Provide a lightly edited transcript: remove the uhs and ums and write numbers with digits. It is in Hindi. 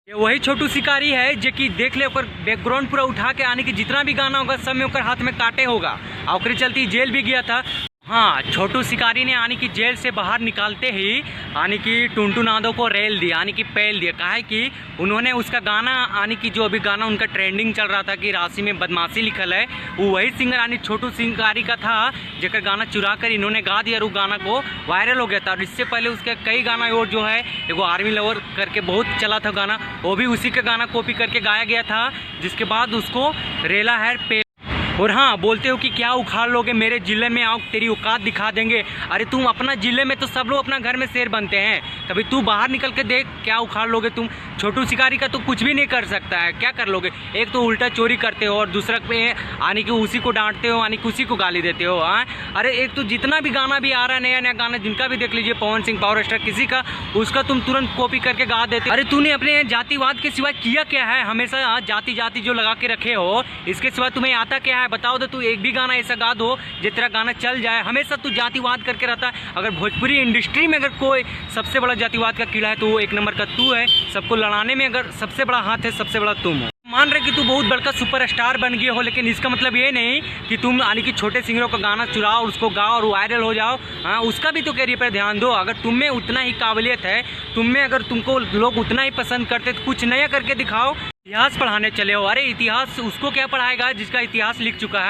ये वही छोटू शिकारी है जो कि देख ले ओकर बैकग्राउंड पूरा उठा के आने की जितना भी गाना होगा सब में ओकर हाथ में काटे होगा और ओकरे चलती जेल भी गया था। हाँ, छोटू शिकारी ने यानी कि जेल से बाहर निकालते ही यानी कि टुनटुन यादव को रेल दिया यानी कि पेल दिया। कहा है कि उन्होंने उसका गाना यानी कि जो अभी गाना उनका ट्रेंडिंग चल रहा था कि राशि में बदमाशी लिखल है, वो वही सिंगर यानी छोटू शिकारी का था जेकर गाना चुरा कर इन्होंने गा दिया और वो गाना को वायरल हो गया था। और इससे पहले उसके कई गाना और जो है एगो आर्मी लवर करके बहुत चला था गाना, वो भी उसी का गाना कॉपी करके गाया गया था, जिसके बाद उसको रेला है पेल। और हाँ, बोलते हो कि क्या उखाड़ लोगे मेरे जिले में, आओ तेरी औकात दिखा देंगे। अरे तुम अपना जिले में तो सब लोग अपना घर में शेर बनते हैं, कभी तू बाहर निकल के देख क्या उखाड़ लोगे तुम। छोटू शिकारी का तो कुछ भी नहीं कर सकता है, क्या कर लोगे। एक तो उल्टा चोरी करते हो और दूसरा पे आने कि उसी को डांटते हो, आने कि उसी को गाली देते हो। हाँ, अरे एक तो जितना भी गाना भी आ रहा है नया नया गाना जिनका भी देख लीजिए, पवन सिंह पावर स्टार किसी का, उसका तुम तुरंत कॉपी करके गा देते। अरे तूने अपने जातिवाद के सिवा किया क्या है, हमेशा जाति जाति जो लगा के रखे हो, इसके सिवा तुम्हें आता क्या है बताओ तो। तू एक भी गाना ऐसा गा दो जिस तरह गाना चल जाए, हमेशा तू जातिवाद करके रहता है। अगर भोजपुरी इंडस्ट्री में अगर कोई सबसे बड़ा जातिवाद का कीड़ा है तो वो एक नंबर का तू है। सबको लड़ाने में अगर सबसे बड़ा हाथ है, सबसे बड़ा तुम हो। मान रहे कि तू बहुत बड़का सुपरस्टार बन गया हो, लेकिन इसका मतलब ये नहीं कि तुम यानी कि छोटे सिंगरों का गाना चुराओ, उसको गाओ और वायरल हो जाओ। हाँ, उसका भी तो कैरियर पर ध्यान दो। अगर तुम में उतना ही काबिलियत है, तुम में अगर तुमको लोग उतना ही पसंद करते तो कुछ नया करके दिखाओ। इतिहास पढ़ाने चले हो, अरे इतिहास उसको क्या पढ़ाएगा जिसका इतिहास लिख चुका है।